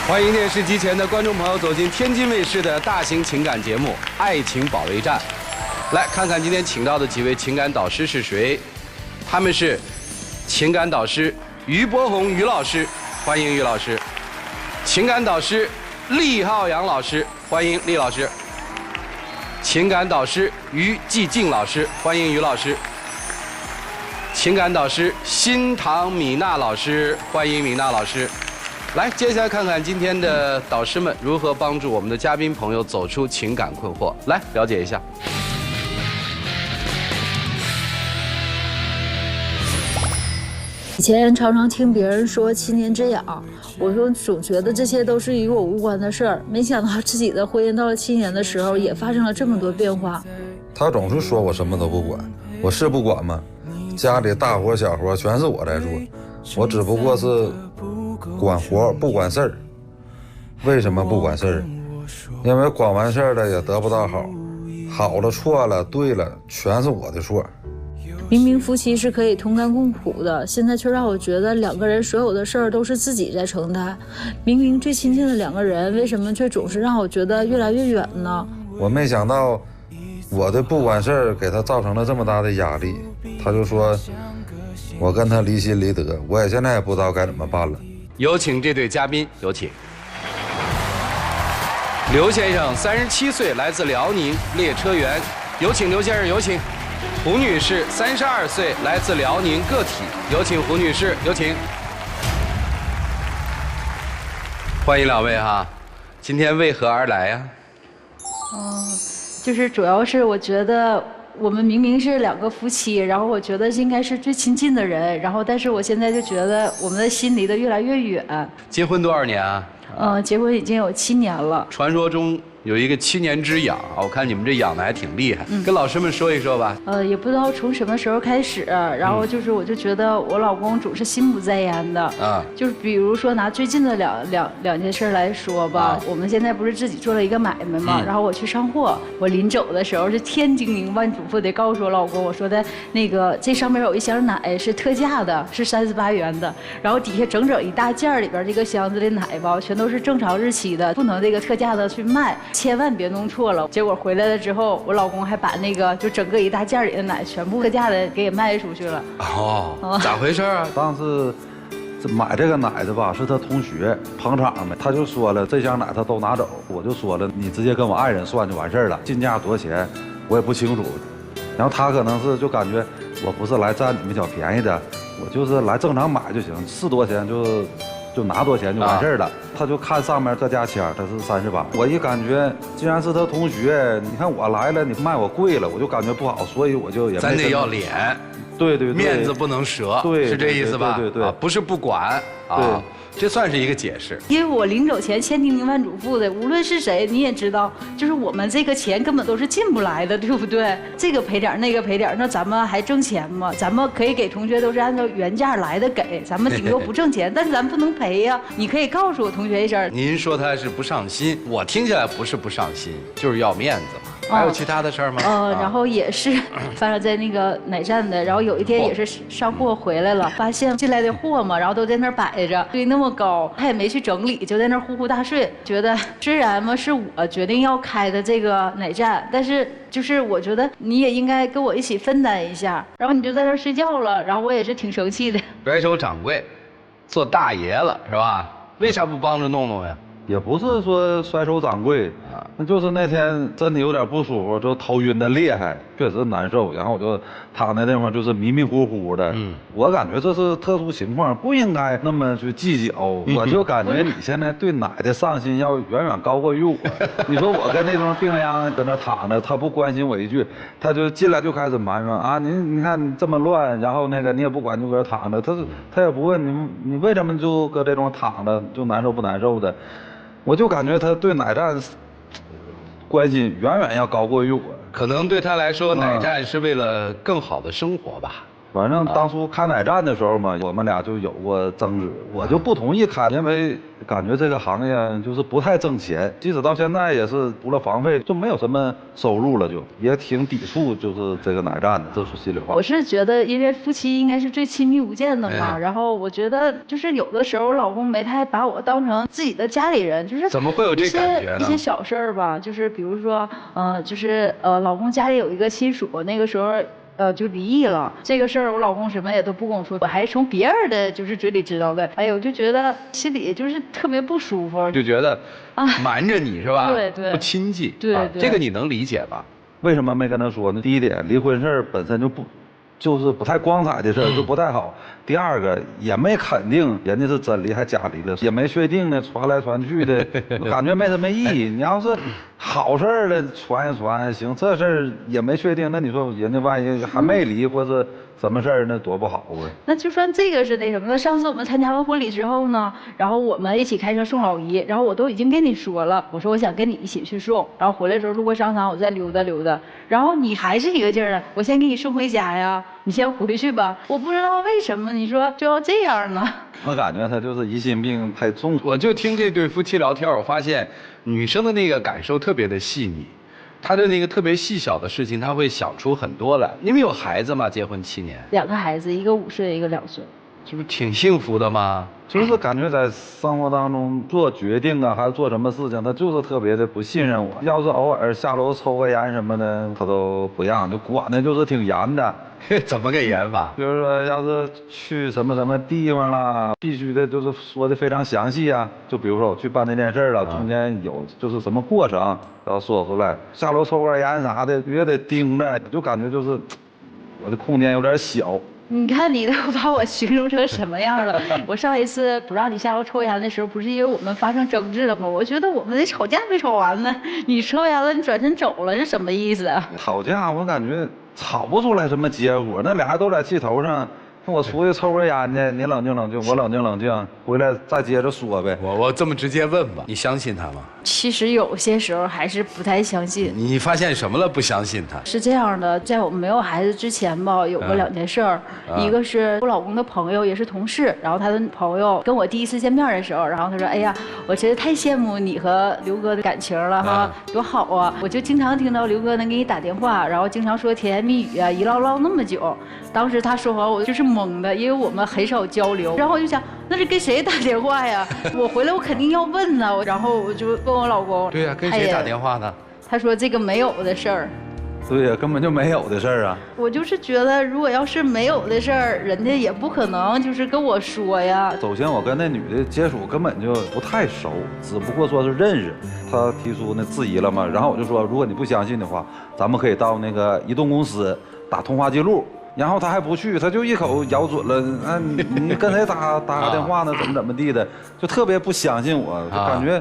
欢迎电视机前的观众朋友走进天津卫视的大型情感节目《爱情保卫战》，来看看今天请到的几位情感导师是谁？他们是情感导师于伯宏于老师，欢迎于老师；情感导师厉浩洋老师，欢迎厉老师；情感导师于继静老师，欢迎于老师；情感导师新唐米娜老师，欢迎米娜老师。来，接下来看看今天的导师们如何帮助我们的嘉宾朋友走出情感困惑。来，了解一下。以前常常听别人说7年之痒，我总觉得这些都是与我无关的事儿，没想到自己的婚姻到了7年的时候，也发生了这么多变化。他总是说我什么都不管，我是不管吗？家里大活小活全是我在做，我只不过是管活不管事儿。为什么不管事儿？因为管完事儿了也得不到好，好了错了对了全是我的错。明明夫妻是可以同甘共苦的，现在却让我觉得两个人所有的事儿都是自己在承担。明明最亲近的两个人，为什么却总是让我觉得越来越远呢？我没想到我的不管事儿给他造成了这么大的压力，他就说我跟他离心离德，我也现在也不知道该怎么办了。有请这对嘉宾，有请。刘先生37岁，来自辽宁，列车员。有请刘先生，有请。胡女士32岁，来自辽宁，个体。有请胡女士，有请。欢迎两位哈，今天为何而来呀？就是主要是我觉得我们明明是2个夫妻，然后我觉得应该是最亲近的人，然后但是我现在就觉得我们的心离得越来越远。结婚多少年啊？结婚已经有7年了。传说中有一个7年之痒，我看你们这养的还挺厉害，跟老师们说一说吧。也不知道从什么时候开始，然后就是我就觉得我老公总是心不在焉的。就是比如说拿最近的两件事来说吧，我们现在不是自己做了一个买卖嘛，然后我去上货，我临走的时候是千叮咛万嘱咐的告诉我老公，我说的那个这上面有一箱奶是特价的，是38元的，然后底下整整一大件里边这个箱子的奶吧，全都是正常日期的，不能这个特价的去卖。千万别弄错了。结果回来了之后，我老公还把那个就整个一大件里的奶全部特价的给卖出去了。咋回事啊？当时买这个奶的吧，是他同学捧场的，他就说了这箱奶他都拿走，我就说了你直接跟我爱人算就完事儿了，进价多少钱我也不清楚。然后他可能是就感觉我不是来占你们小便宜的，我就是来正常买就行，是多少钱就拿多少钱就完事儿了。他就看上面这价签，他是38。我一感觉，既然是他同学，你看我来了，你卖我贵了，我就感觉不好，所以我就也没。咱得要脸，对，面子不能折，对，是这意思吧？对，不是不管啊。这算是一个解释，因为我临走前千叮咛万嘱咐的，无论是谁，你也知道，就是我们这个钱根本都是进不来的，对不对？这个赔点那个赔点，那咱们还挣钱吗？咱们可以给同学都是按照原价来的给，咱们顶多不挣钱，但是咱不能赔呀。你可以告诉我同学一声。您说他是不上心，我听起来不是不上心，就是要面子嘛。还有其他的事儿吗？然后也是发生在那个奶站的，然后有一天也是上货回来了，发现进来的货嘛，然后都在那儿摆着，堆那么高，他也没去整理，就在那儿呼呼大睡。觉得虽然嘛是我决定要开的这个奶站，但是就是我觉得你也应该跟我一起分担一下。然后你就在那儿睡觉了，然后我也是挺生气的。甩手掌柜，做大爷了是吧？为啥不帮着弄弄呀？也不是说甩手掌柜啊，那就是那天真的有点不舒服，就头晕的厉害，确实难受。然后我就躺在那块就是迷迷糊糊的。我感觉这是特殊情况，不应该那么去计较。我就感觉你现在对奶的上心要远远高过于我。你说我跟那种病秧搁那躺着，他不关心我一句，他就进来就开始埋怨啊，你看你这么乱，然后那个你也不管就搁这躺着，他也不问你为什么就搁这种躺着就难受不难受的。我就感觉他对奶站关心远远要高过于我，可能对他来说，奶站是为了更好的生活吧。反正当初开奶站的时候嘛，我们俩就有过争执，我就不同意开，因为感觉这个行业就是不太挣钱，即使到现在也是除了房费就没有什么收入了，就也挺抵触就是这个奶站的，这是心里话。我是觉得，因为夫妻应该是最亲密无间的嘛，然后我觉得就是有的时候我老公没太把我当成自己的家里人，就是怎么会有这感觉呢？一些小事儿吧，就是比如说，老公家里有一个亲属，那个时候。就离异了，这个事儿我老公什么也都不跟我说，我还是从别人的就是嘴里知道的。哎呦，我就觉得心里就是特别不舒服，就觉得瞒着你是吧？对对，不亲近。对，这个你能理解吧？为什么没跟他说呢？第一点，离婚事儿本身就是不太光彩的事儿，就不太好。第二个也没肯定人家是真离还假离的，也没确定呢，传来传去的，感觉没什么意义。你要是好事儿了，传一传行，这事儿也没确定，那你说人家万一还没离，或是什么事儿，那多不好啊。那就算这个是那什么的，上次我们参加完婚礼之后呢，然后我们一起开车送老姨，然后我都已经跟你说了，我说我想跟你一起去送，然后回来的时候路过商场，我再溜达溜达，然后你还是一个劲儿的，我先给你送回家呀，你先回去吧。我不知道为什么你说就要这样呢？我感觉他就是疑心病太重。我就听这对夫妻聊天，我发现女生的那个感受特别的细腻，她的那个特别细小的事情，她会想出很多来。你们有孩子吗？结婚7年？2个孩子，一个5岁，一个2岁。这不挺幸福的吗？就是感觉在生活当中做决定啊，还是做什么事情，他就是特别的不信任我。要是偶尔下楼抽个烟什么的，他都不让，就管的就是挺严的。怎么个严法？比如说，要是去什么地方啦，必须的就是说的非常详细啊。就比如说我去办那件事了，中间有就是什么过程要说出来。下楼抽根烟啥的也得盯着，就感觉就是我的空间有点小。你看你都把我形容成什么样了？我上一次不让你下楼抽烟的时候，不是因为我们发生争执了吗？我觉得我们得吵架没吵完呢。你抽烟了，你转身走了，是什么意思啊？吵架我感觉吵不出来什么结果，那俩人都在气头上。我出去抽根烟去，你冷静冷静，我冷静冷静，回来再接着说呗。我这么直接问吧，你相信他吗？其实有些时候还是不太相信。你发现什么了？不相信他？是这样的，在我们没有孩子之前吧，有过2件事儿。一个是我老公的朋友，也是同事，然后他的朋友跟我第一次见面的时候，然后他说：“哎呀，我真是太羡慕你和刘哥的感情了哈，多好啊！我就经常听到刘哥能给你打电话，然后经常说甜言蜜语啊，一唠那么久。”当时他说完，我就是懵的，因为我们很少交流。然后我就想，那是跟谁打电话呀？我回来我肯定要问呢。然后我就问我老公，对呀，跟谁打电话呢？他说这个没有的事儿。对呀，根本就没有的事儿啊！我就是觉得，如果要是没有的事儿，人家也不可能就是跟我说呀。首先，我跟那女的接触根本就不太熟，只不过说是认识。她提出那质疑了嘛，然后我就说，如果你不相信的话，咱们可以到那个移动公司打通话记录。然后他还不去，他就一口咬准了，你跟谁打个电话呢？怎么地的，就特别不相信我，就感觉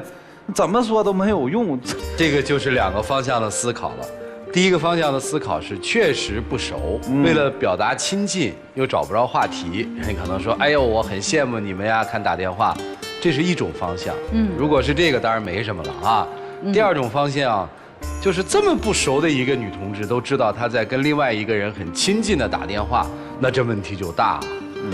怎么说都没有用。这个就是2个方向的思考了。第一个方向的思考是确实不熟，为了表达亲近又找不着话题，你可能说，哎呦，我很羡慕你们呀，看打电话，这是一种方向。如果是这个，当然没什么了啊。第2种方向。就是这么不熟的一个女同志都知道她在跟另外一个人很亲近的打电话，那这问题就大了。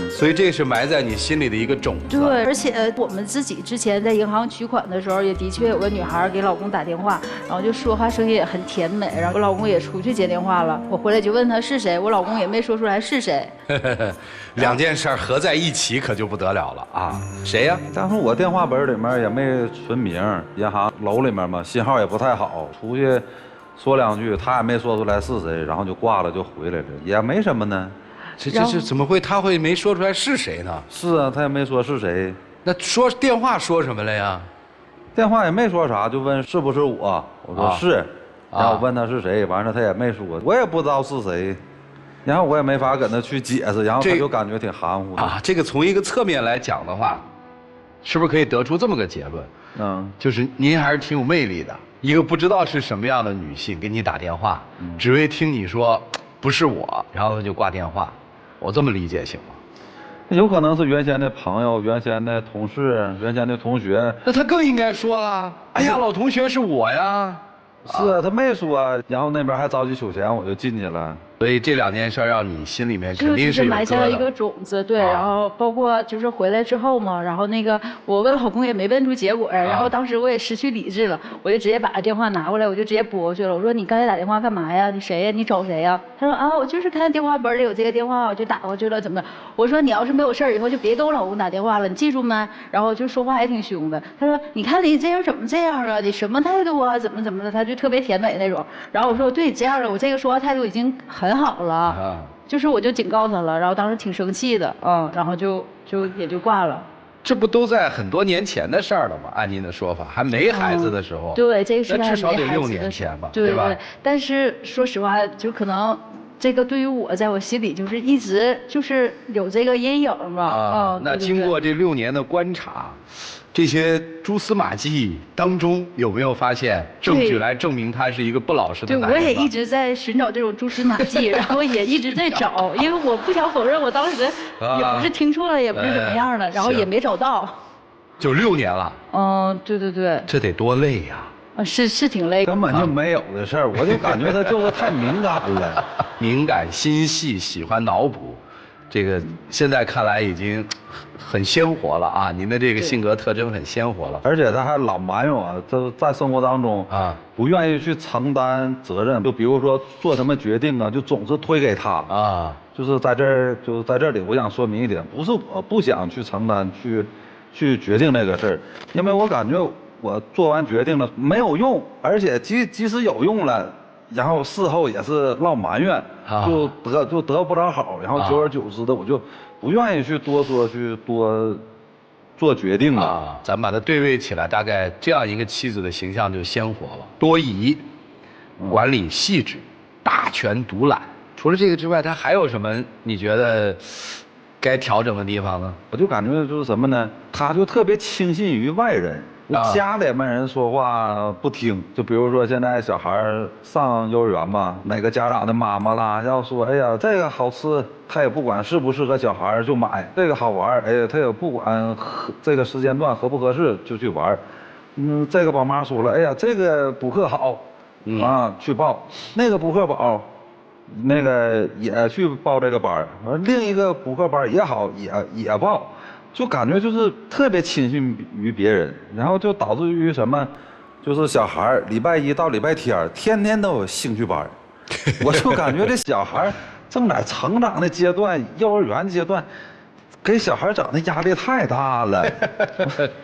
所以这是埋在你心里的一个种子。对，而且我们自己之前在银行取款的时候，也的确有个女孩给老公打电话，然后就说话声音也很甜美，然后我老公也出去接电话了，我回来就问他是谁，我老公也没说出来是谁。2件事合在一起可就不得了了啊！谁呀？当时我电话本里面也没存名，银行楼里面嘛，信号也不太好，出去说2句，他也没说出来是谁，然后就挂了就回来了，也没什么呢。这怎么会？他会没说出来是谁呢？是啊，他也没说是谁。那说电话说什么了呀？电话也没说啥，就问是不是我，我说是，然后问他是谁，完了他也没说，我也不知道是谁，然后我也没法跟他去解释，然后他就感觉挺含糊的啊。这个从一个侧面来讲的话，是不是可以得出这么个结论？就是您还是挺有魅力的，一个不知道是什么样的女性给你打电话，只为听你说不是我，然后就挂电话。我这么理解行吗？有可能是原先的朋友、原先的同事、原先的同学。那他更应该说了，哎呀，老同学是我呀。是啊，他没说，然后那边还着急取钱，我就进去了。所以这2件事让你心里面肯定就是有埋下了一个疙瘩。种子，对，然后包括就是回来之后嘛，然后那个我问老公也没问出结果，然后当时我也失去理智了，我就直接把电话拿过来，我就直接拨过去了。我说你刚才打电话干嘛呀？你谁呀？你找谁呀？他说啊，我就是看电话本里有这个电话，我就打过去了。怎么？我说你要是没有事儿，以后就别给我老公打电话了，你记住没？然后就说话还挺凶的。他说你看你这样怎么这样啊？你什么态度啊？怎么的？他就特别甜美那种。然后我说对，这样的，我这个说话态度已经很好了。就是我就警告他了，然后当时挺生气的，然后也就挂了。这不都在很多年前的事儿了吗？按您的说法，还没孩子的时候。对，这个是那至少得6年前吧，对吧？但是说实话，就可能这个对于我，在我心里就是一直就是有这个阴影吧。那经过这6年的观察，这些蛛丝马迹当中有没有发现证据来证明他是一个不老实的男人？对，我也一直在寻找这种蛛丝马迹，然后也一直在找，因为我不想否认，我当时也不是听错了，也不是怎么样的，然后也没找到。就6年了。对。这得多累呀！是挺累，根本就没有的事儿，我就感觉他就是太敏感了，敏感心细，喜欢脑补。这个现在看来已经很鲜活了啊！您的这个性格特征很鲜活了，而且他还老埋怨我，这在生活当中不愿意去承担责任，就比如说做什么决定啊，就总是推给他就是在这里，我想说明一点，不是我不想去承担去决定这个事儿，因为我感觉我做完决定了没有用，而且即使有用了，然后事后也是老埋怨，就得不着好，然后久而久之的，我就不愿意去多说去多做决定了。咱们把它对位起来，大概这样一个妻子的形象就鲜活了，多疑，管理细致，大权独揽。除了这个之外，他还有什么你觉得该调整的地方呢？我就感觉就是什么呢？他就特别轻信于外人。家里面人说话不听，就比如说现在小孩上幼儿园嘛，哪个家长的妈妈啦要说，哎呀这个好吃，他也不管适不适合小孩就买；这个好玩，哎呀他也不管这个时间段合不合适就去玩。这个宝妈说了，哎呀这个补课好，去报；那个补课宝，那个也去报这个班，另一个补课班也好，也报。就感觉就是特别轻信于别人，然后就导致于什么，就是小孩礼拜1到礼拜天天天都有兴趣班，我就感觉这小孩正在成长的阶段，幼儿园阶段，给小孩整的压力太大了。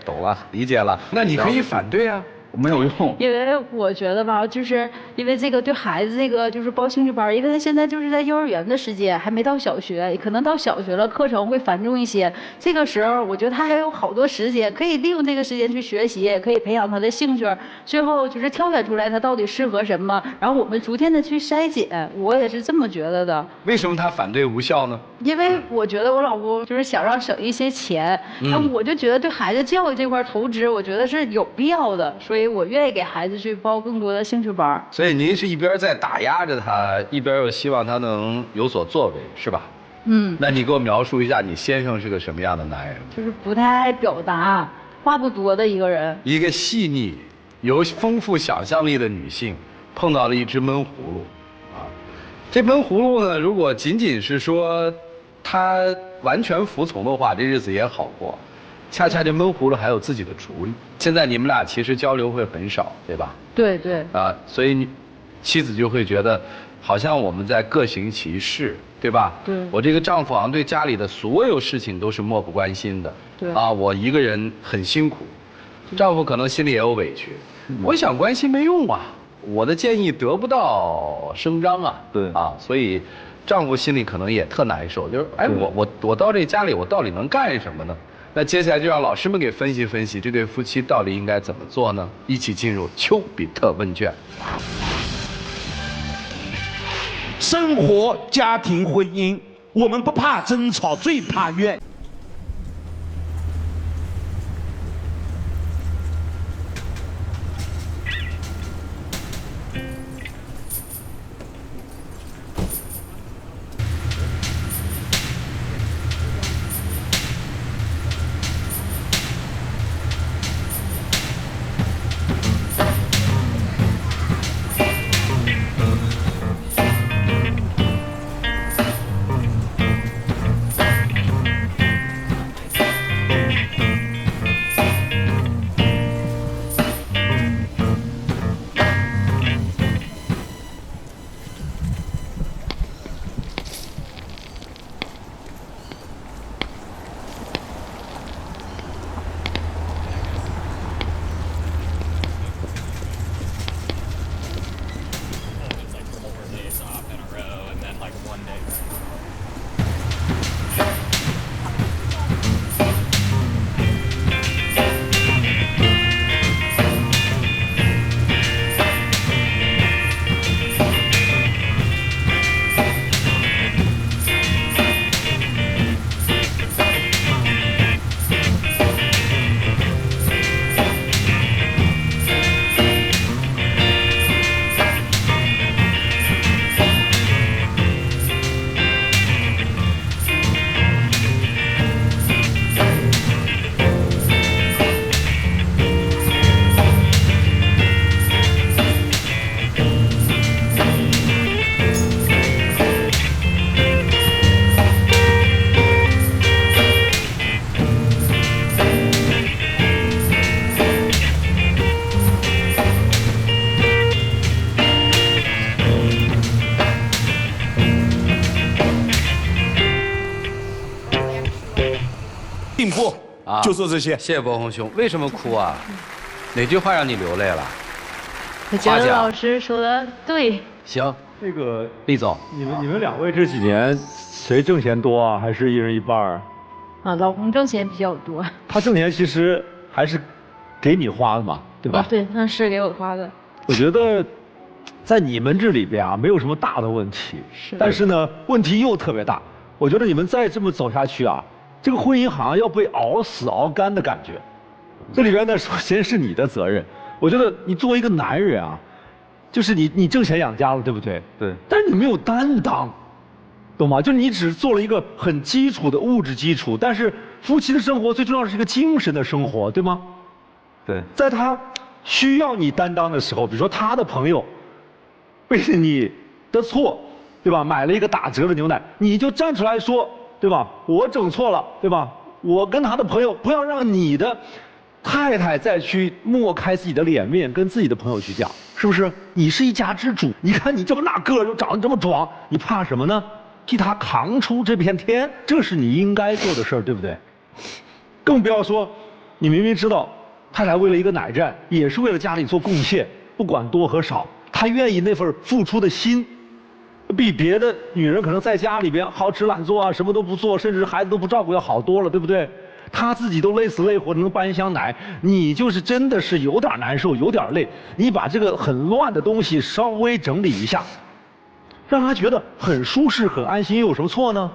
懂了，理解了。那你可以反对啊。没有用，因为我觉得吧，就是因为这个对孩子这个就是报兴趣班，因为他现在就是在幼儿园的时间，还没到小学，可能到小学了课程会繁重一些。这个时候，我觉得他还有好多时间可以利用这个时间去学习，也可以培养他的兴趣，最后就是挑选出来他到底适合什么，然后我们逐渐的去筛减。我也是这么觉得的。为什么他反对无效呢？因为我觉得我老公就是想让省一些钱，那我就觉得对孩子教育这块投资，我觉得是有必要的，所以我愿意给孩子去报更多的兴趣班。所以您是一边在打压着他，一边又希望他能有所作为，是吧？那你给我描述一下你先生是个什么样的男人？就是不太爱表达，话不多的一个人。一个细腻、有丰富想象力的女性，碰到了一只闷葫芦，这闷葫芦呢，如果仅仅是说她完全服从的话，这日子也好过。恰恰这闷葫芦还有自己的主意。现在你们俩其实交流会很少，对吧？对。所以妻子就会觉得，好像我们在各行其事，对吧？对。我这个丈夫好像对家里的所有事情都是漠不关心的。对。我一个人很辛苦，丈夫可能心里也有委屈。我想关心没用啊，我的建议得不到声张啊。对。所以丈夫心里可能也特难受，就是我到这家里我到底能干什么呢？那接下来就让老师们给分析分析，这对夫妻到底应该怎么做呢？一起进入丘比特问卷。生活、家庭、婚姻，我们不怕争吵，最怕怨。并不啊就说这些。谢谢博宏兄，为什么哭啊？哪句话让你流泪了？我觉得老师说的对。行，这个厉总，你们两位这几年谁挣钱多啊？还是一人一半儿？啊，老公挣钱比较多。他挣钱其实还是给你花的嘛，对吧？对，那是给我花的。我觉得在你们这里边啊，没有什么大的问题，但是呢，问题又特别大。我觉得你们再这么走下去啊，这个婚姻好像要被熬死熬干的感觉。这里边呢，首先是你的责任。我觉得你作为一个男人啊，就是你挣钱养家了，对不对？对。但是你没有担当，懂吗？就是你只做了一个很基础的物质基础，但是夫妻的生活最重要的是一个精神的生活，对吗？对。在他需要你担当的时候，比如说他的朋友为了你的错，对吧？买了一个打折的牛奶，你就站出来说，对吧？我整错了，对吧？我跟他的朋友不要让你的太太再去抹开自己的脸面，跟自己的朋友去讲，是不是？你是一家之主，你看你这么大个儿，又长得这么壮，你怕什么呢？替他扛出这片天，这是你应该做的事儿，对不对？更不要说，你明明知道太太为了一个奶站，也是为了家里做贡献，不管多和少，她愿意那份付出的心，比别的女人可能在家里边好吃懒做啊，什么都不做，甚至孩子都不照顾要好多了，对不对？她自己都累死累活能搬一箱奶，你就是真的是有点难受，有点累，你把这个很乱的东西稍微整理一下，让她觉得很舒适很安心，又有什么错呢？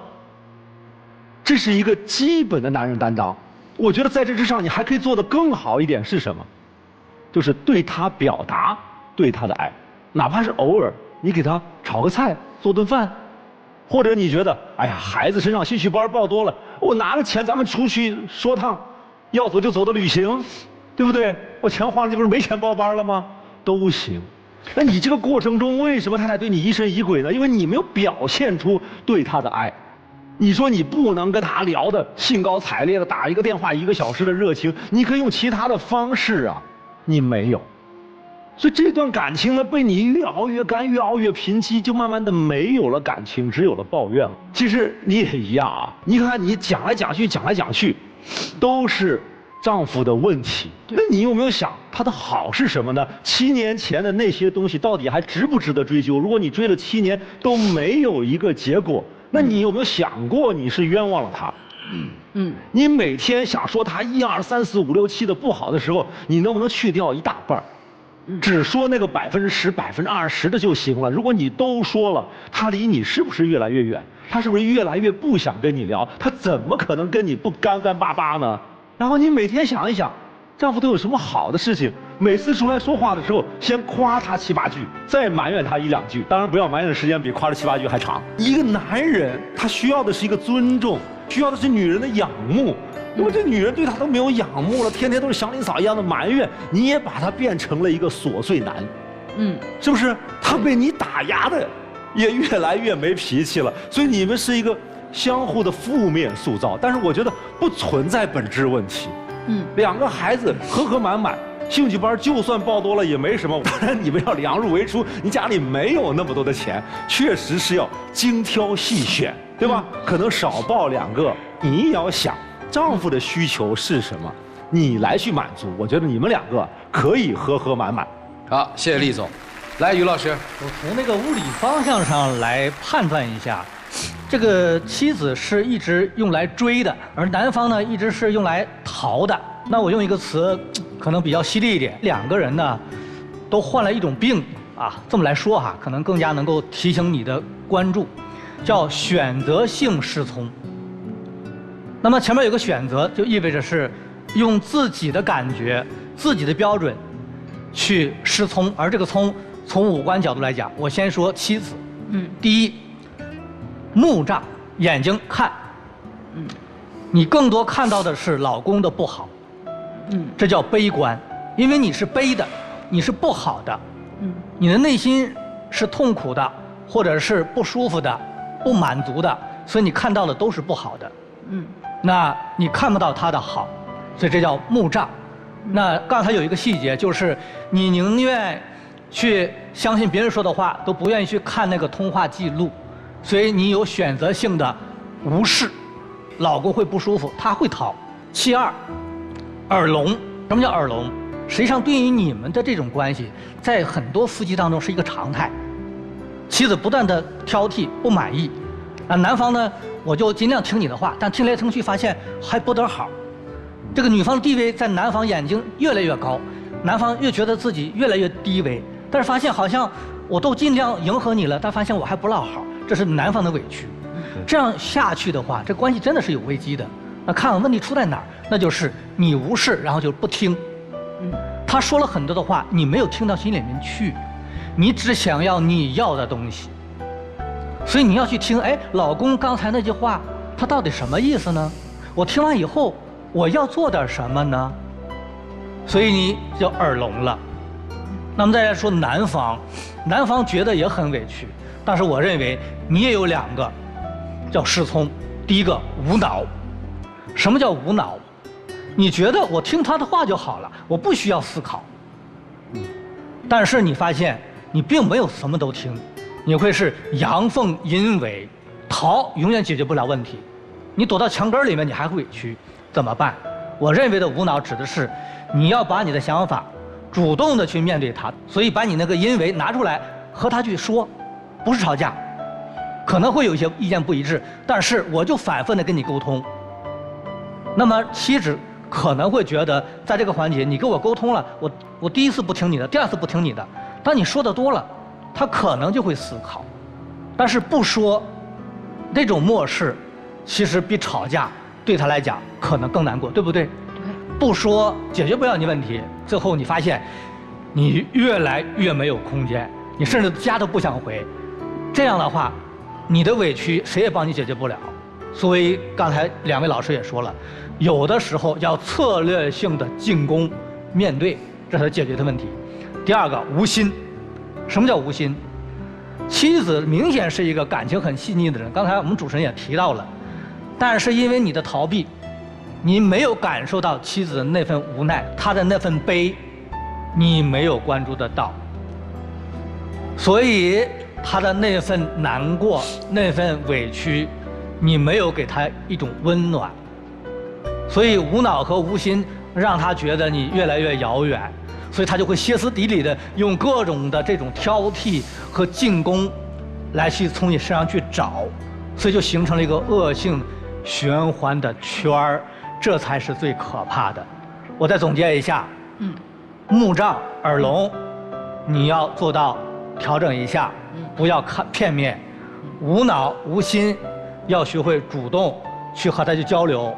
这是一个基本的男人担当。我觉得在这之上，你还可以做得更好一点是什么？就是对他表达对他的爱，哪怕是偶尔你给他炒个菜、做顿饭，或者你觉得哎呀孩子身上兴趣班报多了，我拿着钱咱们出去说趟要走就走的旅行，对不对？我钱花了，这不是没钱报班了吗？都行。那你这个过程中为什么太太对你疑神疑鬼呢？因为你没有表现出对他的爱。你说你不能跟他聊的兴高采烈的打一个电话1个小时的热情，你可以用其他的方式啊，你没有，所以这段感情呢被你越熬越干，越熬越贫瘠，就慢慢的没有了感情，只有了抱怨了。其实你也一样啊，你看你讲来讲去，都是丈夫的问题。那你有没有想他的好是什么呢？7年前的那些东西到底还值不值得追究？如果你追了7年都没有一个结果，那你有没有想过你是冤枉了他？你每天想说他1、2、3、4、5、6、7的不好的时候，你能不能去掉一大半？只说那个10%、20%的就行了。如果你都说了，他离你是不是越来越远？他是不是越来越不想跟你聊？他怎么可能跟你不干干巴巴呢？然后你每天想一想，丈夫都有什么好的事情？每次出来说话的时候，先夸他7、8句，再埋怨他1、2句。当然不要埋怨的时间比夸了7、8句还长。一个男人他需要的是一个尊重，需要的是女人的仰慕。如果这女人对他都没有仰慕了，天天都是祥林嫂一样的埋怨，你也把他变成了一个琐碎男，是不是？他被你打压的也越来越没脾气了，所以你们是一个相互的负面塑造。但是我觉得不存在本质问题。2个孩子和和满满，兴趣班就算报多了也没什么。当然你们要量入为出，你家里没有那么多的钱，确实是要精挑细选，对吧？可能少报2个，你也要想丈夫的需求是什么，你来去满足。我觉得你们2个可以和和满满。好，谢谢厉总。来，于老师，我从那个物理方向上来判断一下，这个妻子是一直用来追的，而男方呢一直是用来逃的。那我用一个词可能比较犀利一点，2个人呢都患了一种病啊，这么来说哈，可能更加能够提醒你的关注，叫选择性失聪。那么前面有个选择，就意味着是用自己的感觉、自己的标准去失聪，而这个聪从五官角度来讲，我先说妻子。第一，目障，眼睛看，你更多看到的是老公的不好，这叫悲观，因为你是悲的，你是不好的，你的内心是痛苦的，或者是不舒服的、不满足的，所以你看到的都是不好的，那你看不到他的好，所以这叫目障。那刚才有一个细节，就是你宁愿去相信别人说的话，都不愿意去看那个通话记录，所以你有选择性的无视，老公会不舒服，他会逃。7.2，耳聋。什么叫耳聋？实际上，对于你们的这种关系，在很多夫妻当中是一个常态。妻子不断的挑剔、不满意，男方呢，我就尽量听你的话，但听来听去发现还不得好。这个女方的地位在男方眼睛越来越高，男方越觉得自己越来越低微，但是发现好像我都尽量迎合你了，但发现我还不落好，这是男方的委屈。这样下去的话，这关系真的是有危机的。那看看问题出在哪儿，那就是你无视，然后就不听。他说了很多的话，你没有听到心里面去，你只想要你要的东西。所以你要去听，哎，老公刚才那句话，他到底什么意思呢？我听完以后，我要做点什么呢？所以你就耳聋了。那么再来说男方，男方觉得也很委屈，但是我认为你也有2个叫失聪。第一个无脑。什么叫无脑？你觉得我听他的话就好了，我不需要思考。但是你发现你并没有什么都听，你会是阳奉阴违，逃永远解决不了问题。你躲到墙根里面，你还会委屈，怎么办？我认为的无脑指的是你要把你的想法主动的去面对他，所以把你那个因为拿出来和他去说，不是吵架，可能会有一些意见不一致，但是我就反复的跟你沟通。那么妻子可能会觉得，在这个环节你跟我沟通了，我第一次不听你的，第2次不听你的，当你说的多了，他可能就会思考。但是不说，那种漠视，其实比吵架对他来讲可能更难过，对不对？不说解决不了你问题，最后你发现你越来越没有空间，你甚至家都不想回。这样的话，你的委屈谁也帮你解决不了。所以刚才2位老师也说了，有的时候要策略性的进攻，面对，这才解决的问题。第2个无心。什么叫无心？妻子明显是一个感情很细腻的人，刚才我们主持人也提到了，但是因为你的逃避，你没有感受到妻子的那份无奈，她的那份悲，你没有关注得到，所以她的那份难过，那份委屈，你没有给她一种温暖，所以无脑和无心让她觉得你越来越遥远，所以她就会歇斯底里的用各种的这种挑剔和进攻来去从你身上去找，所以就形成了一个恶性循环的圈儿，这才是最可怕的。我再总结一下，目障、耳聋，你要做到调整一下，不要看片面，无脑无心，要学会主动去和他去交流，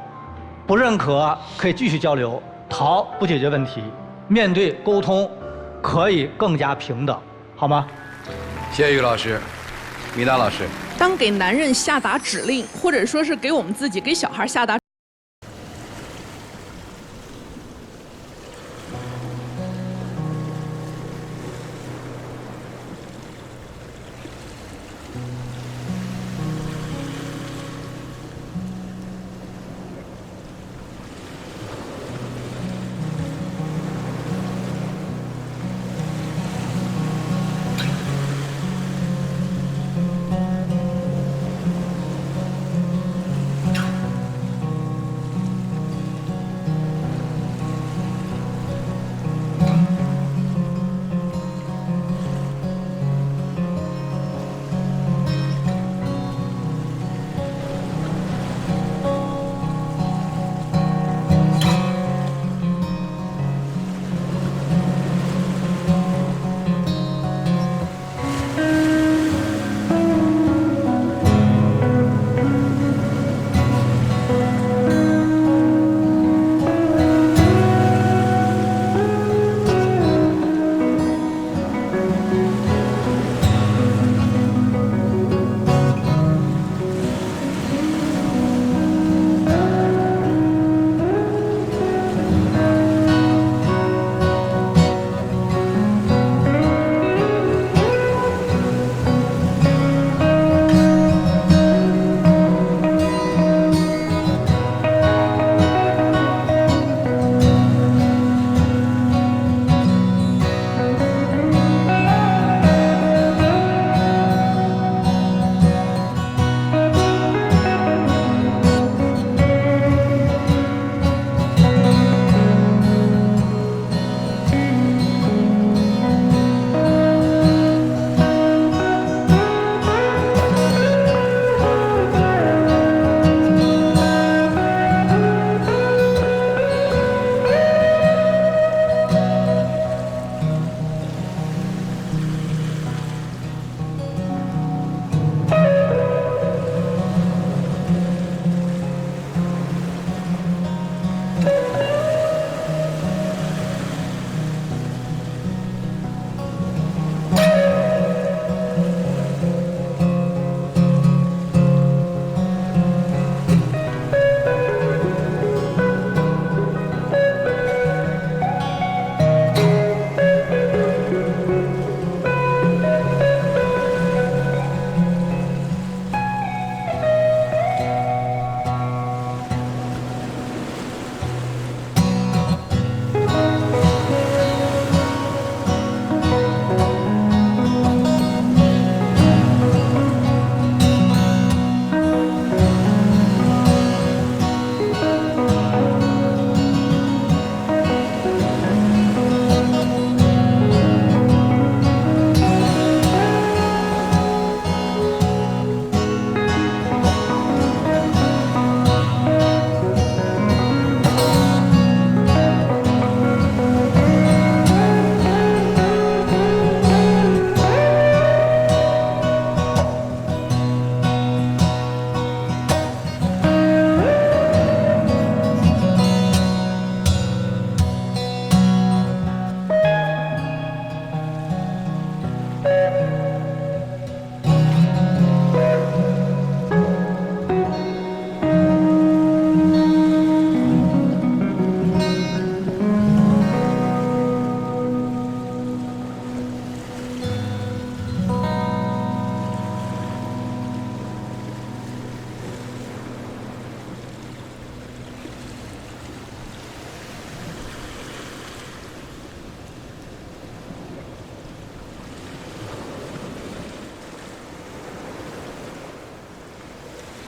不认可可以继续交流，逃不解决问题，面对沟通可以更加平等，好吗？谢谢于老师，米达老师。当给男人下达指令，或者说是给我们自己、给小孩下达。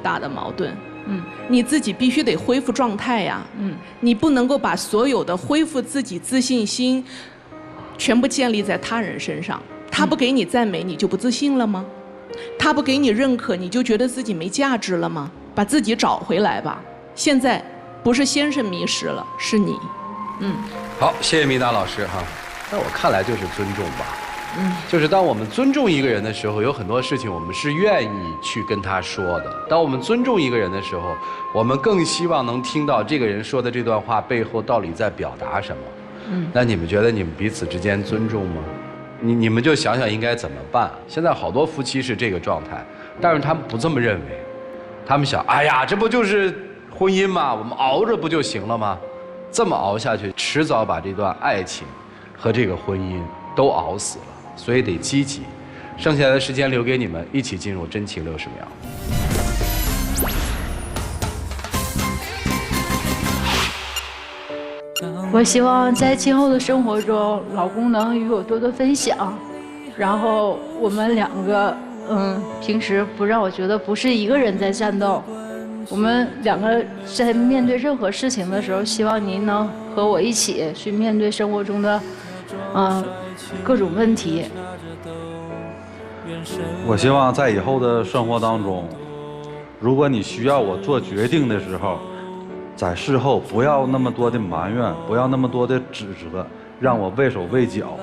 大的矛盾。你自己必须得恢复状态呀。你不能够把所有的恢复自己自信心，全部建立在他人身上。他不给你赞美，你就不自信了吗？他不给你认可，你就觉得自己没价值了吗？把自己找回来吧。现在不是先生迷失了，是你。好，谢谢米达老师哈。在我看来就是尊重吧。就是当我们尊重一个人的时候，有很多事情我们是愿意去跟他说的。当我们尊重一个人的时候，我们更希望能听到这个人说的这段话背后到底在表达什么。那你们觉得你们彼此之间尊重吗？你们就想想应该怎么办。现在好多夫妻是这个状态，但是他们不这么认为，他们想，哎呀，这不就是婚姻吗？我们熬着不就行了吗？这么熬下去，迟早把这段爱情和这个婚姻都熬死了。所以得积极。剩下的时间留给你们，一起进入真情60秒。我希望在今后的生活中，老公能与我多多分享，然后我们两个，平时不让我觉得不是一个人在战斗。我们两个在面对任何事情的时候，希望您能和我一起去面对生活中的，各种问题。我希望在以后的生活当中，如果你需要我做决定的时候，在事后不要那么多的埋怨，不要那么多的指责，让我畏手畏脚。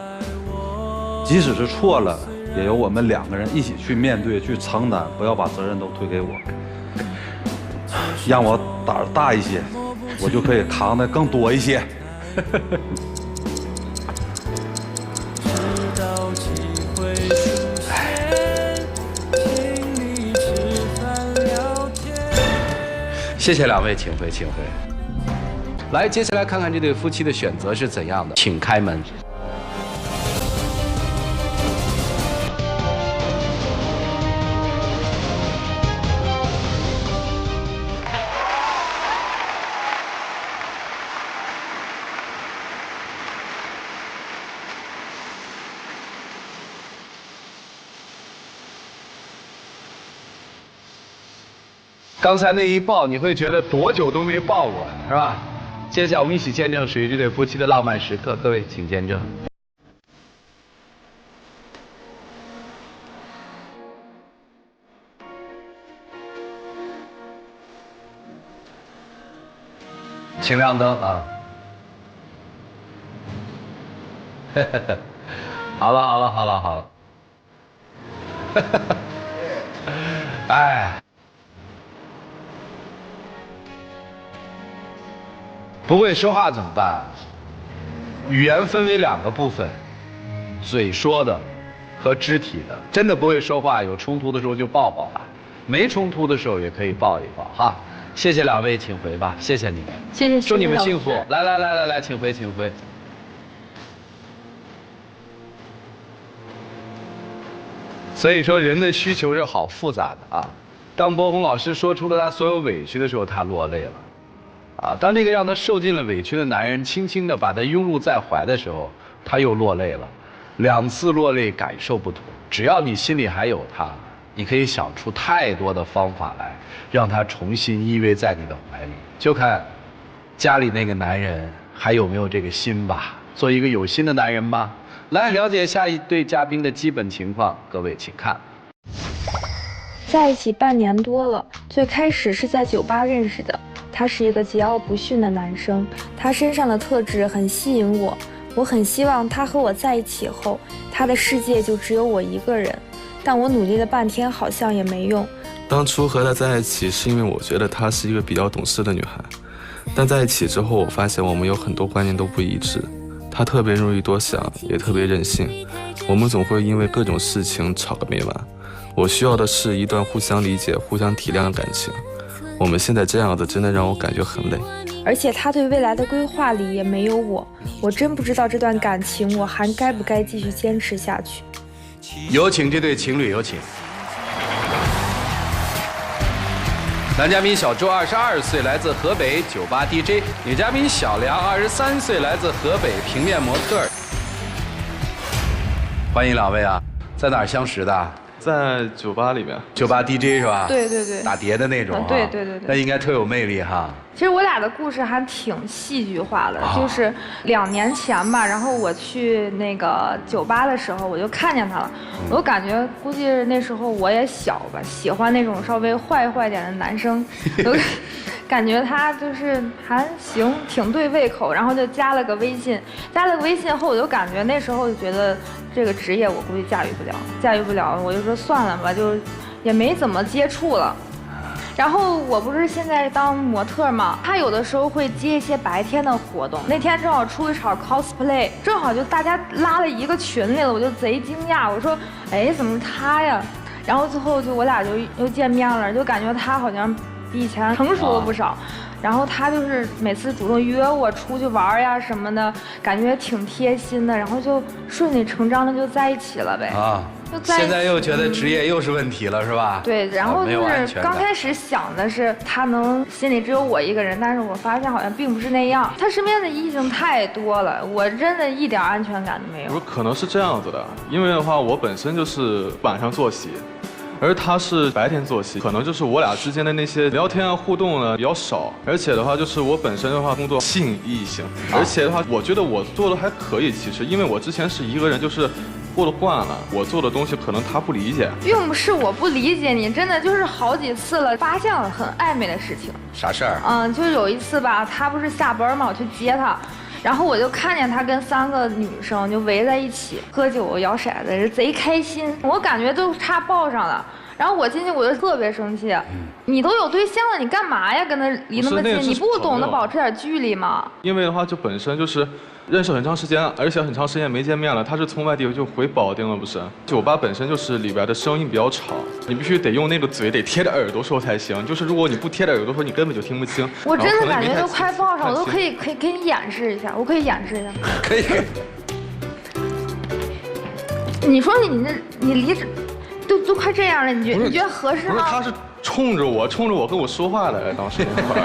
即使是错了，也由我们两个人一起去面对、去承担，不要把责任都推给我。让我胆儿大一些，我就可以扛得更多一些。谢谢两位，请回，请回。来，接下来看看这对夫妻的选择是怎样的，请开门。刚才那一抱，你会觉得多久都没抱过，是吧？接下来我们一起见证属于这对夫妻的浪漫时刻，各位请见证。请亮灯啊！好了好了好了好了，哎。不会说话怎么办？语言分为2个部分，嘴说的和肢体的。真的不会说话，有冲突的时候就抱抱吧，没冲突的时候也可以抱一抱哈。谢谢两位，请回吧，谢谢你们，谢谢，祝你们幸福。来来来来来，请回，请回。所以说，人的需求是好复杂的啊。当柏宏老师说出了他所有委屈的时候，他落泪了。当这个让他受尽了委屈的男人轻轻地把他拥入在怀的时候，他又落泪了。2次落泪感受不同，只要你心里还有他，你可以想出太多的方法来，让他重新依偎在你的怀里。就看家里那个男人还有没有这个心吧，做一个有心的男人吧。来了解下一对嘉宾的基本情况，各位请看。在一起半年多了，最开始是在酒吧认识的。他是一个桀骜不驯的男生，他身上的特质很吸引我，我很希望他和我在一起后，他的世界就只有我一个人。但我努力了半天，好像也没用。当初和她在一起是因为我觉得她是一个比较懂事的女孩，但在一起之后，我发现我们有很多观念都不一致。她特别容易多想，也特别任性，我们总会因为各种事情吵个没完。我需要的是一段互相理解、互相体谅的感情。我们现在这样子真的让我感觉很累，而且他对未来的规划里也没有我，我真不知道这段感情我还该不该继续坚持下去。有请这对情侣，有请。男嘉宾小周22岁，来自河北，酒吧 DJ； 女嘉宾小梁23岁，来自河北，平面模特。欢迎两位啊，在哪儿相识的？在酒吧里面，酒吧 DJ 是吧？对对对，打碟的那种、啊。对对对对。那应该特有魅力哈。其实我俩的故事还挺戏剧化的，就是2年前吧，然后我去那个酒吧的时候，我就看见他了，我感觉估计那时候我也小吧，喜欢那种稍微坏点的男生，我感觉他就是还行，挺对胃口，然后就加了个微信，后我就感觉那时候就觉得这个职业我估计驾驭不了，我就说算了吧，就也没怎么接触了。然后我不是现在当模特嘛，他有的时候会接一些白天的活动。那天正好出一场 cosplay， 正好就大家拉了一个群里了，我就贼惊讶，我说，哎，怎么是他呀？然后最后就我俩就又见面了，就感觉他好像比以前成熟了不少。然后他就是每次主动约我出去玩呀什么的，感觉挺贴心的，然后就顺理成章的就在一起了呗。啊。现在又觉得职业又是问题了，是吧？对，然后就是刚开始想的是他能心里只有我一个人，但是我发现好像并不是那样，他身边的异性太多了，我真的一点安全感都没有。可能是这样子的，因为的话我本身就是晚上作息，而他是白天作息，可能就是我俩之间的那些聊天啊互动呢比较少，而且的话就是我本身的话工作吸引异性，而且的话我觉得我做的还可以，其实因为我之前是一个人就是过得惯了，我做的东西可能他不理解。并不是我不理解你，真的就是好几次了，发现了很暧昧的事情。啥事儿？就是有一次吧，他不是下班嘛，我去接他，然后我就看见他跟3个女生就围在一起喝酒摇骰子，贼开心，我感觉都差抱上了。然后我进去我就特别生气，你都有对象了，你干嘛呀？跟他离那么近，你不懂得保持点距离吗？因为的话就本身就是认识很长时间，而且很长时间没见面了。他是从外地就回保定了，不是？酒吧本身就是里边的声音比较吵，你必须得用那个嘴得贴着耳朵说才行。就是如果你不贴着耳朵说，你根本就听不清。我真的感觉都快抱上，我都可以给你演示一下，我可以演示一下。可以。你说你离着。都快这样了，你觉得合适吗？不是，他是冲着我跟我说话的，当时那会儿。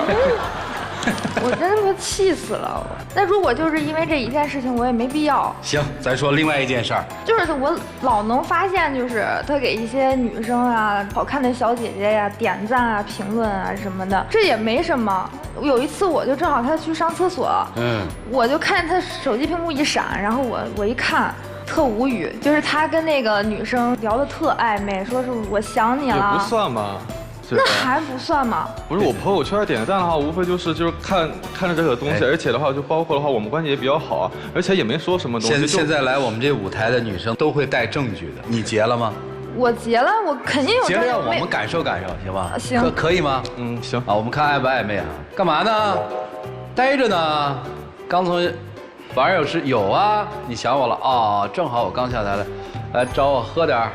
我真的气死了。那如果就是因为这一件事情，我也没必要。行，咱说另外一件事儿。就是我老能发现，就是他给一些女生啊、好看的小姐姐呀点赞啊、评论啊什么的，这也没什么。有一次我就正好他去上厕所，我就看见他手机屏幕一闪，然后我一看。特无语，就是他跟那个女生聊得特暧昧，说是我想你了。也不算吧。那还不算吗？不是，我朋友圈点赞的话，无非就是看着这个东西，而且的话就包括的话，我们关系也比较好啊，而且也没说什么东西。现在来我们这舞台的女生都会带证据的，你结了吗？我结了，我肯定有证据。结了让我们感受感受，行吗？行，可以吗？行。啊，我们看暧不暧昧啊？干嘛呢？待着呢。刚从。晚上有事有啊？你想我了哦，正好我刚下台来找我喝点儿，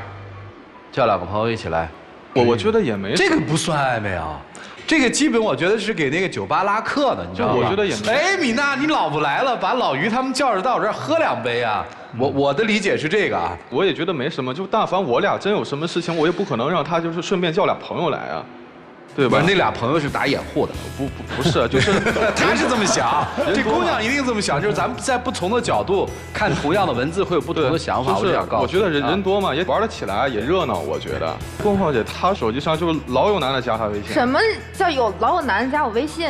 叫2个朋友一起来。我觉得也没这个不算暧昧啊，这个基本我觉得是给那个酒吧拉客的，你知道吗？我觉得也没。哎，米娜，你老婆来了，把老于他们叫着到我这儿喝2杯啊。我的理解是这个啊，我也觉得没什么，就但凡我俩真有什么事情，我也不可能让他就是顺便叫2朋友来啊。对吧？那2朋友是打掩护的，不是，就是他是这么想，这姑娘一定这么想，就是咱们在不同的角度看同样的文字会有不同的想法。就是我觉得人多嘛，也玩得起来，也热闹。我觉得，凤凰姐她手机上就老有男的加她微信。什么叫老有男的加我微信？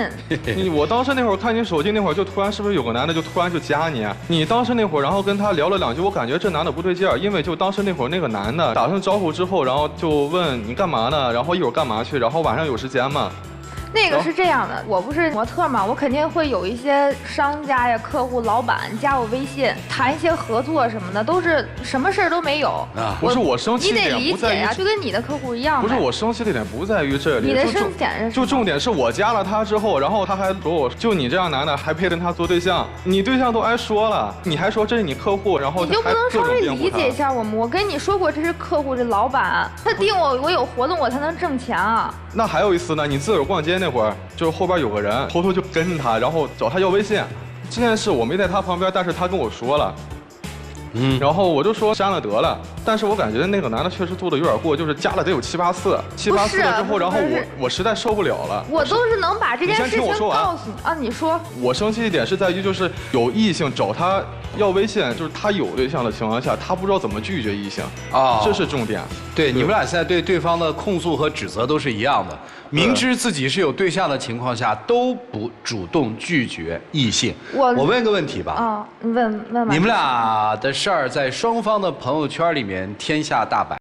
我当时那会儿看你手机那会儿，就突然是不是有个男的就突然就加你？你当时那会儿，然后跟他聊了2句，我感觉这男的不对劲儿，因为就当时那会儿那个男的打声招呼之后，然后就问你干嘛呢？然后一会儿干嘛去？然后晚上有时间吗？那个是这样的，我不是模特嘛，我肯定会有一些商家呀、客户、老板加我微信，谈一些合作什么的，都是什么事儿都没有。不是我生气的点不在于，你得理解呀，就跟你的客户一样。不是我生气的点不在于这里，你的生气点是就重点是我加了他之后，然后他还说我就你这样男的还配跟他做对象，你对象都挨说了，你还说这是你客户，然后你就不能稍微理解一下我吗？我跟你说过这是客户，这老板他定我有活动我才能挣钱啊。那还有一次呢，你自个儿逛街那会儿，就是后边有个人偷偷就跟他，然后找他要微信。这件事我没在他旁边，但是他跟我说了。然后我就说删了得了，但是我感觉那个男的确实做的有点过，就是加了得有7、8次，7、8次了之后，然后我实在受不了了。我都是能把这件事情告诉你啊，你说。我生气一点是在于就是有异性找他要微信，就是他有对象的情况下，他不知道怎么拒绝异性啊，这是重点。对，你们俩现在对对方的控诉和指责都是一样的，明知自己是有对象的情况下，都不主动拒绝异性。我问个问题吧。啊，问。你们俩的事儿在双方的朋友圈里面天下大白。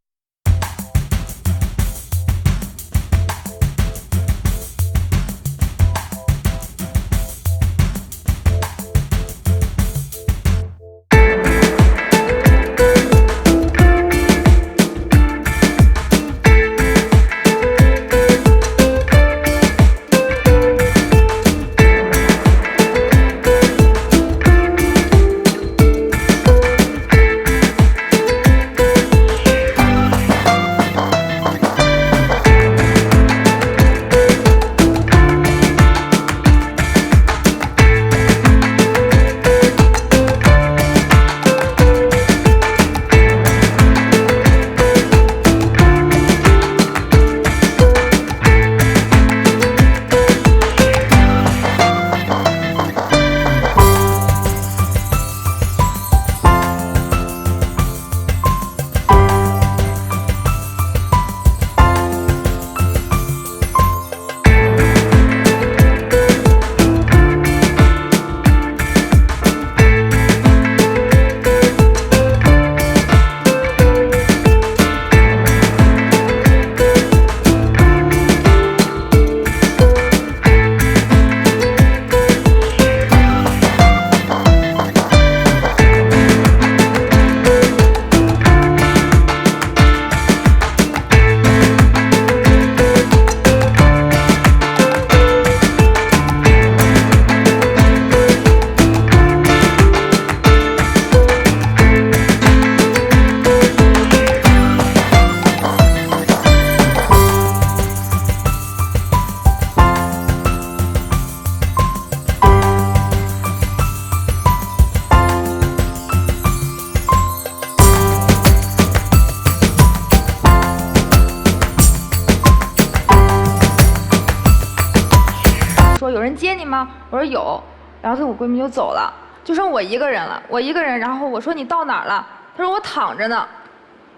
说有人接你吗？我说有，然后我闺蜜就走了，就剩我一个人了。我一个人，然后我说你到哪儿了？她说我躺着呢。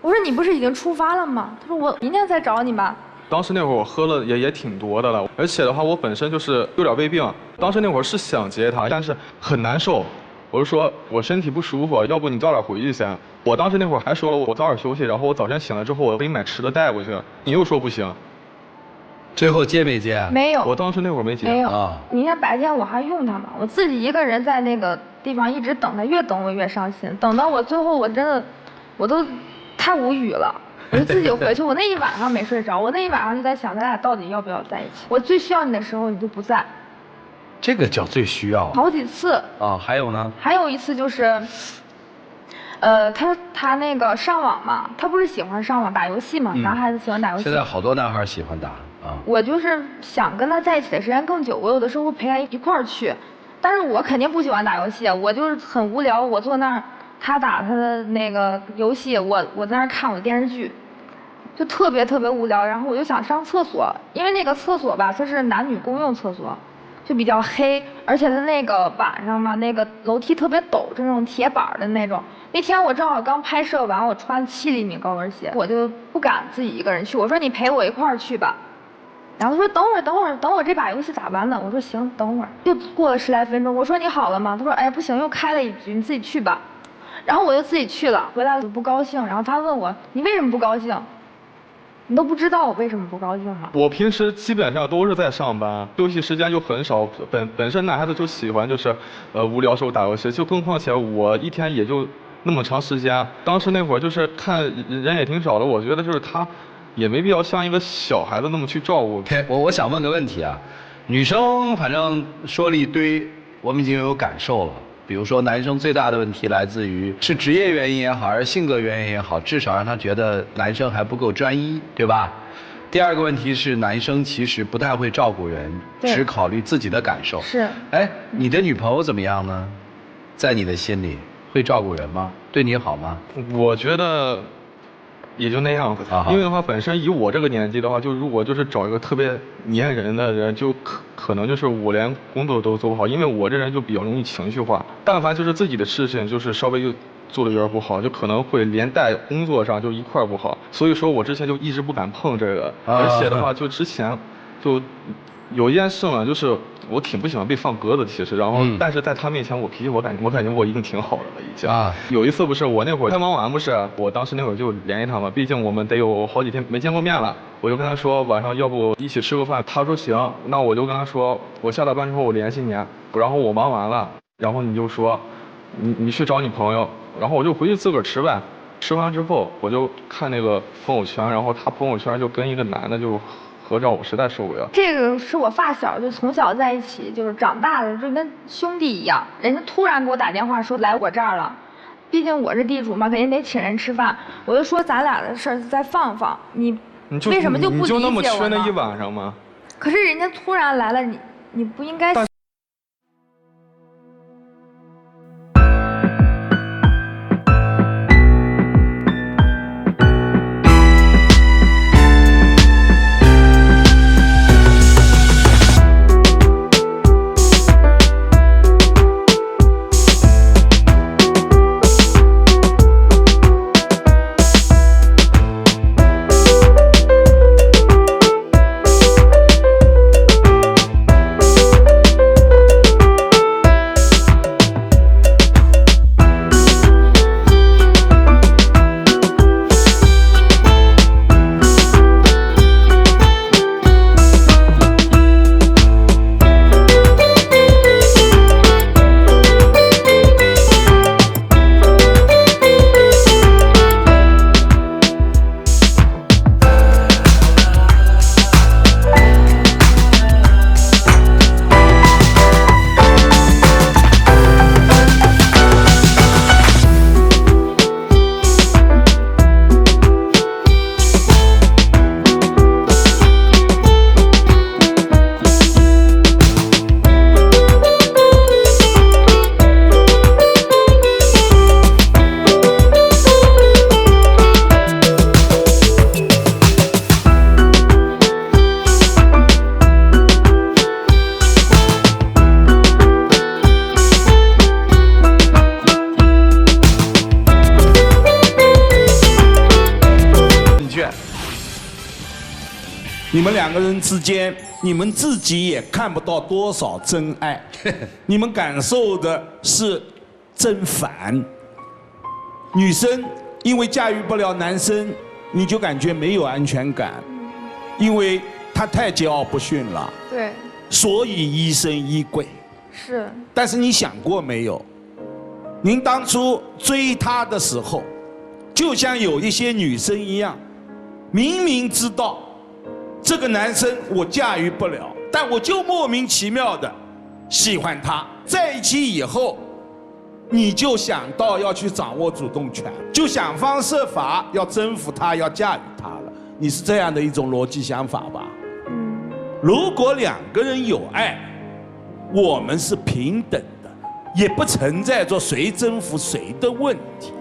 我说你不是已经出发了吗？她说我明天再找你吧。当时那会儿我喝了也挺多的了，而且的话我本身就是有点胃病，当时那会儿是想接她，但是很难受。我就说我身体不舒服，要不你早点回去先。我当时那会儿还说了我早点休息，然后我早晨醒了之后我给你买吃的带过去。你又说不行。最后接没接？没有。我当时那会儿没接。没有啊。明天白天我还用它嘛，我自己一个人在那个地方一直等他，越等我越伤心，等到我最后我真的我都太无语了。我就自己回去，我那一晚上没睡着，我那一晚上就在想咱俩到底要不要在一起。我最需要你的时候你就不在。这个叫最需要。好几次。啊，还有呢？还有一次就是，他那个上网嘛，他不是喜欢上网打游戏嘛，男孩子喜欢打游戏。现在好多男孩喜欢打啊。我就是想跟他在一起的时间更久，我有的时候会陪他一块儿去，但是我肯定不喜欢打游戏，我就是很无聊，我坐那儿，他打他的那个游戏，我在那儿看我的电视剧，就特别无聊。然后我就想上厕所，因为那个厕所吧，它是男女公用厕所。就比较黑，而且它那个晚上嘛，那个楼梯特别陡，就那种铁板的那种。那天我正好刚拍摄完，我穿7厘米高跟鞋，我就不敢自己一个人去。我说你陪我一块儿去吧。然后他说等我这把游戏打完了。我说行，等会儿。又过了10来分钟，我说你好了吗？他说哎不行，又开了一局，你自己去吧。然后我就自己去了，回来就不高兴。然后他问我你为什么不高兴？你都不知道我为什么不高兴吗？我平时基本上都是在上班，休息时间就很少。本身男孩子就喜欢就是，无聊时候打游戏，就更况且我一天也就那么长时间。当时那会儿就是看人也挺少的，我觉得就是他也没必要像一个小孩子那么去照顾。我想问个问题啊，女生反正说了一堆，我们已经有感受了。比如说，男生最大的问题来自于是职业原因也好，还是性格原因也好，至少让他觉得男生还不够专一，对吧？第二个问题是，男生其实不太会照顾人，只考虑自己的感受。是。哎，你的女朋友怎么样呢？在你的心里会照顾人吗？对你好吗？我觉得也就那样子。因为的话，本身以我这个年纪的话，就如果就是找一个特别粘人的人，就可能就是我连工作都做不好，因为我这人就比较容易情绪化。但凡就是自己的事情，就是稍微就做的有点不好，就可能会连带工作上就一块不好。所以说我之前就一直不敢碰这个，而且的话，就之前就有一件事嘛，就是我挺不喜欢被放鸽子，其实，然后但是在他面前我脾气我感觉我已经挺好的了已经。有一次不是我那会儿开忙完不是，我当时那会儿就联系他嘛，毕竟我们得有好几天没见过面了，我就跟他说晚上要不一起吃个饭，他说行，那我就跟他说我下了班之后我联系你，然后我忙完了，然后你就说你去找你朋友，然后我就回去自个儿吃饭，吃完之后我就看那个朋友圈，然后他朋友圈就跟一个男的就合照，我实在受不了。这个是我发小，就从小在一起，就是长大的，就跟兄弟一样。人家突然给我打电话说来我这儿了，毕竟我是地主嘛，肯定得请人吃饭。我就说咱俩的事儿再放放，你为什么就不理解我呢？你就那么缺那一晚上吗？可是人家突然来了，你不应该。你们两个人之间，你们自己也看不到多少真爱，你们感受的是真烦。女生因为驾驭不了男生，你就感觉没有安全感，因为他太桀骜不驯了。对。所以疑神疑鬼。是。但是你想过没有？您当初追他的时候，就像有一些女生一样，明明知道这个男生我驾驭不了，但我就莫名其妙的喜欢他。在一起以后，你就想到要去掌握主动权，就想方设法要征服他，要驾驭他了。你是这样的一种逻辑想法吧？如果两个人有爱，我们是平等的，也不存在着谁征服谁的问题。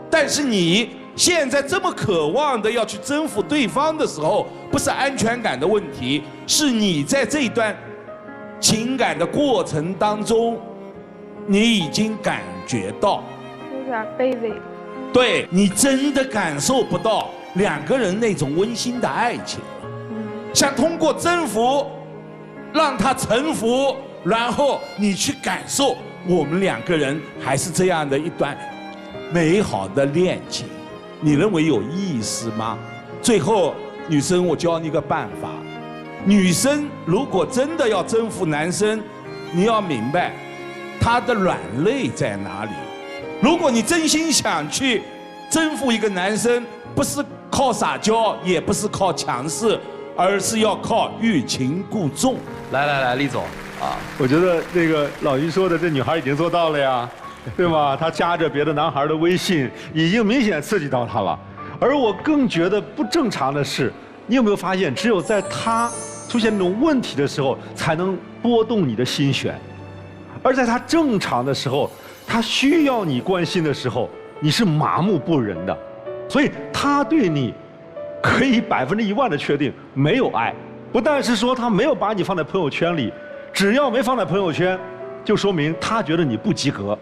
但是你现在这么渴望的要去征服对方的时候，不是安全感的问题，是你在这段情感的过程当中，你已经感觉到有点卑微。对，你真的感受不到两个人那种温馨的爱情了。想通过征服让他臣服，然后你去感受我们两个人还是这样的一段美好的恋情，你认为有意思吗？最后女生，我教你个办法，女生如果真的要征服男生，你要明白他的软肋在哪里。如果你真心想去征服一个男生，不是靠撒娇，也不是靠强势，而是要靠欲擒故纵。来，李总啊，我觉得那个老于说的，这女孩已经做到了呀，对吧？她加着别的男孩的微信，已经明显刺激到她了。而我更觉得不正常的是，你有没有发现，只有在她出现这种问题的时候，才能拨动你的心弦，而在她正常的时候，她需要你关心的时候，你是麻木不仁的。所以她他对你可以100%的确定没有爱，不但是说他没有把你放在朋友圈里，只要没放在朋友圈，就说明他觉得你不及格，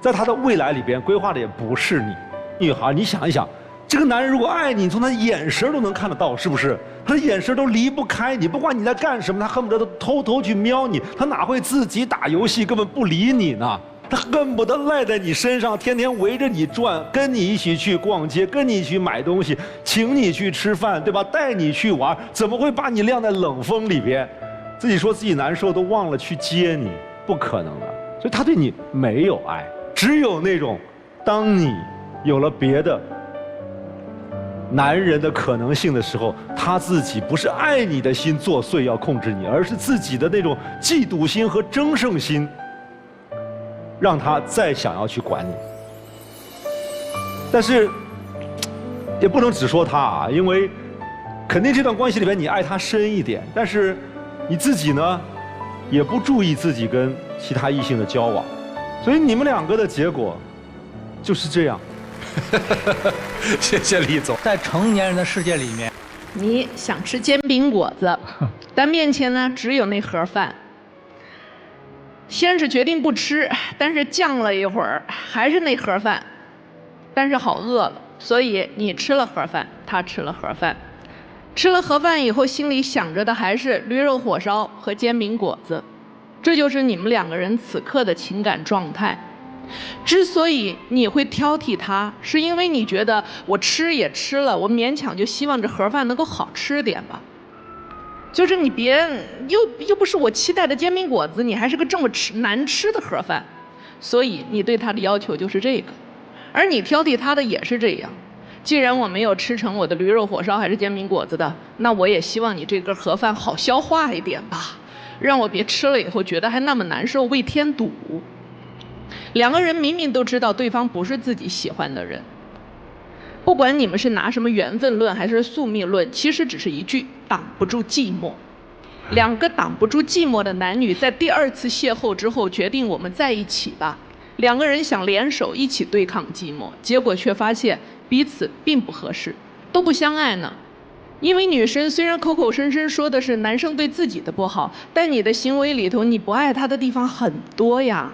在他的未来里边规划的也不是你。女孩，你想一想，这个男人如果爱你，从他的眼神都能看得到，是不是？他的眼神都离不开你，不管你在干什么，他恨不得都偷偷去瞄你，他哪会自己打游戏根本不理你呢？他恨不得赖在你身上，天天围着你转，跟你一起去逛街，跟你去买东西，请你去吃饭，对吧？带你去玩，怎么会把你晾在冷风里边？自己说自己难受，都忘了去接你，不可能的。所以他对你没有爱，只有那种，当你有了别的男人的可能性的时候，他自己不是爱你的心作祟要控制你，而是自己的那种嫉妒心和争胜心，让他再想要去管你。但是也不能只说他啊，因为肯定这段关系里面你爱他深一点，但是你自己呢也不注意自己跟其他异性的交往，所以你们两个的结果就是这样。谢谢李总。在成年人的世界里面，你想吃煎饼果子，但面前呢只有那盒饭。先是决定不吃，但是犟了一会儿，还是那盒饭，但是好饿了，所以你吃了盒饭，他吃了盒饭。吃了盒饭以后，心里想着的还是驴肉火烧和煎饼果子，这就是你们两个人此刻的情感状态。之所以你会挑剔他，是因为你觉得我吃也吃了，我勉强就希望这盒饭能够好吃点吧。就是你别又不是我期待的煎饼果子，你还是个这么难吃的盒饭，所以你对他的要求就是这个，而你挑剔他的也是这样。既然我没有吃成我的驴肉火烧还是煎饼果子的，那我也希望你这根盒饭好消化一点吧，让我别吃了以后觉得还那么难受，胃添堵。两个人明明都知道对方不是自己喜欢的人，不管你们是拿什么缘分论还是宿命论，其实只是一句挡不住寂寞。两个挡不住寂寞的男女在第二次邂逅之后决定我们在一起吧。两个人想联手一起对抗寂寞，结果却发现彼此并不合适，都不相爱呢。因为女生虽然口口声声说的是男生对自己的不好，但你的行为里头你不爱他的地方很多呀。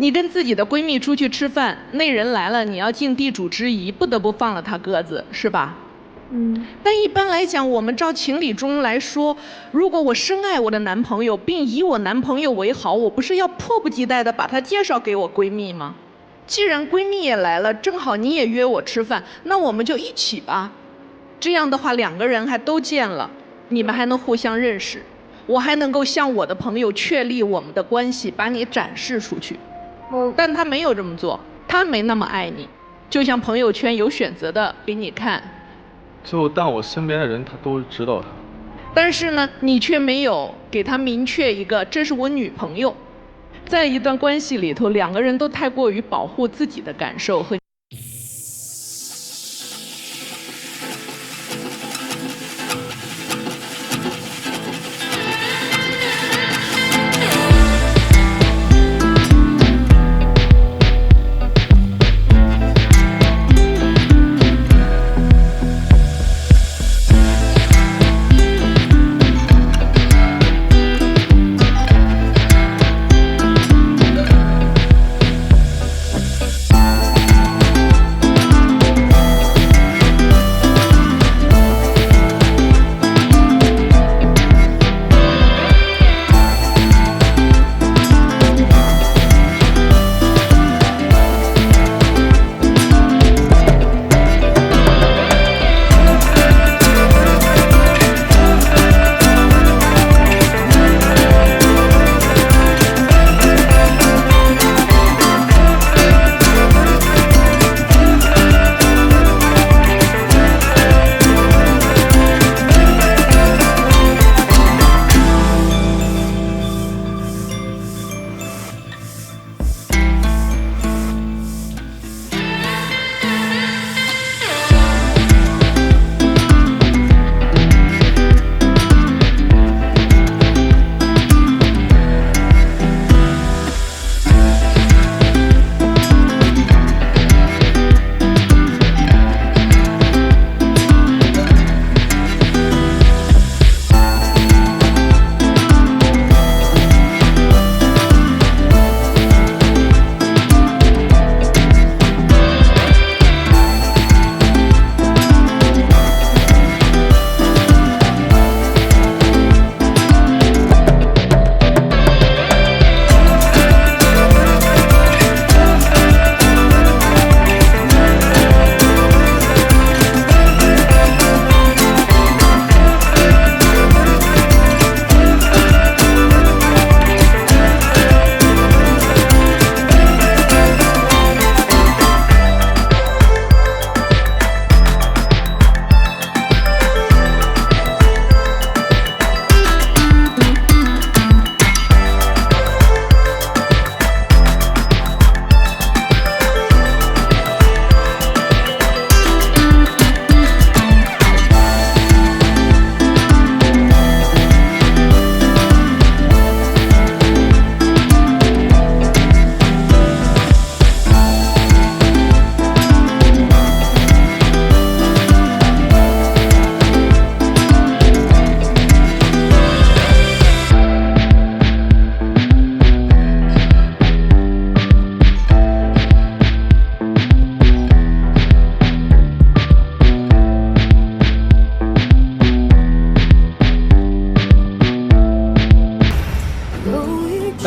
你跟自己的闺蜜出去吃饭，那人来了，你要尽地主之谊，不得不放了他鸽子，是吧？但一般来讲，我们照情理中来说，如果我深爱我的男朋友，并以我男朋友为好，我不是要迫不及待地把他介绍给我闺蜜吗？既然闺蜜也来了，正好你也约我吃饭，那我们就一起吧。这样的话，两个人还都见了，你们还能互相认识，我还能够向我的朋友确立我们的关系，把你展示出去。但他没有这么做，他没那么爱你，就像朋友圈有选择的给你看，但我身边的人他都知道他，但是呢，你却没有给他明确一个这是我女朋友。在一段关系里头，两个人都太过于保护自己的感受和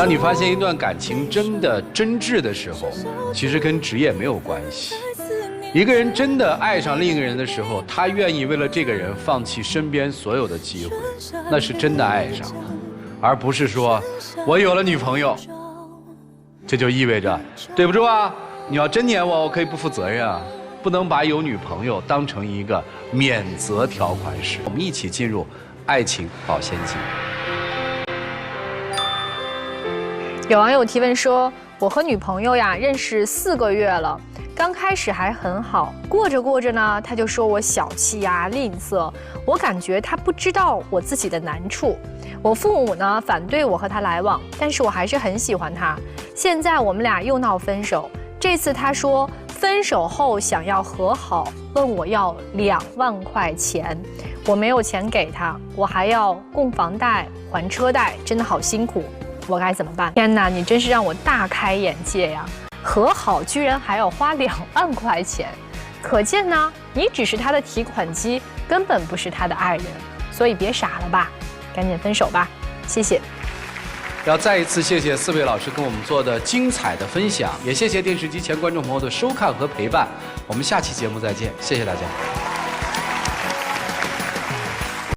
当你发现一段感情真的真挚的时候，其实跟职业没有关系。一个人真的爱上另一个人的时候，他愿意为了这个人放弃身边所有的机会，那是真的爱上，而不是说我有了女朋友，这就意味着对不住啊，你要真撵我，我可以不负责任啊。不能把有女朋友当成一个免责条款使。我们一起进入爱情保鲜期。有网友提问说，我和女朋友呀认识4个月了，刚开始还很好，过着过着呢，他就说我小气呀、吝啬，我感觉他不知道我自己的难处。我父母呢反对我和他来往，但是我还是很喜欢他。现在我们俩又闹分手，这次他说分手后想要和好，问我要2万块钱，我没有钱给他，我还要供房贷、还车贷，真的好辛苦，我该怎么办？天哪，你真是让我大开眼界呀！和好居然还要花2万块钱，可见呢，你只是他的提款机，根本不是他的爱人，所以别傻了吧，赶紧分手吧，谢谢。要再一次谢谢4位老师跟我们做的精彩的分享，也谢谢电视机前观众朋友的收看和陪伴。我们下期节目再见，谢谢大家。